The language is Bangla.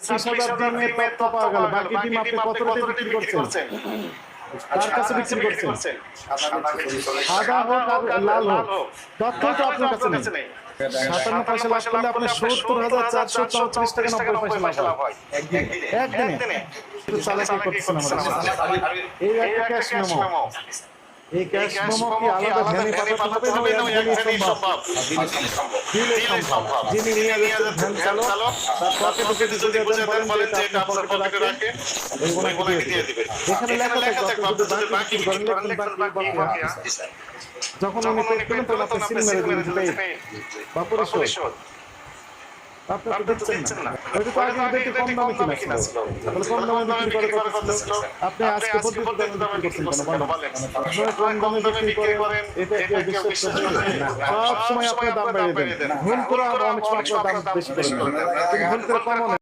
26,000 ডিমের তথ্য পাওয়া গেল। বাকি ডিম আপনি কত রেটে বিক্রি করছেন? কার কাছে বিক্রি করছেন? সাদা হোক আর লাল হোক, তথ্য তো আপনার কাছে নেই। 57 পয়সা লাভ করলে আপনি 70,434 টাকা 90 পয়সা লাভ হয় একদিনে। চালাকি করতেছেন আমাদের। এই একটা ক্যাশ মেমো। এই ক্যাশ মেমো কি আলাদা ভ্যানে পাঠাতে হবে না একদিনই সম্ভব? দিলে সম্ভব। যিনি নিয়ে যাচ্ছেন ভ্যান চালক তার পকেটে যদি বুঝে দেন বলেন যে এটা আপনার পকেটে রাখেন, ওনাকে দিয়ে দিবেন। এখানে লেখা থাকে যদি বাকি বিক্রি করেন বাকি বাকি। যখন উনি পেড করলেন তখন আপনি সিল মেরে দিলেন বা পরিশোধ। আপনি তো দিচ্ছেন না। ওইটা তো আগে একটু কম দামে কিনা ছিল। তাহলে কম দামে বিক্রি করে করতেছিল। আপনি আজকে পদ্ধতি দামে বিক্রি করছেন কেন বলেন? আপনারা কম দামে বিক্রি করেন, এটা কেউ বিশ্বাস করে না। সব সময় আপনি দাম বাড়িয়ে দেন। ভুল করে অনেক সময় আপনার দাম বেশি করে দেন। ভুল করে কমানো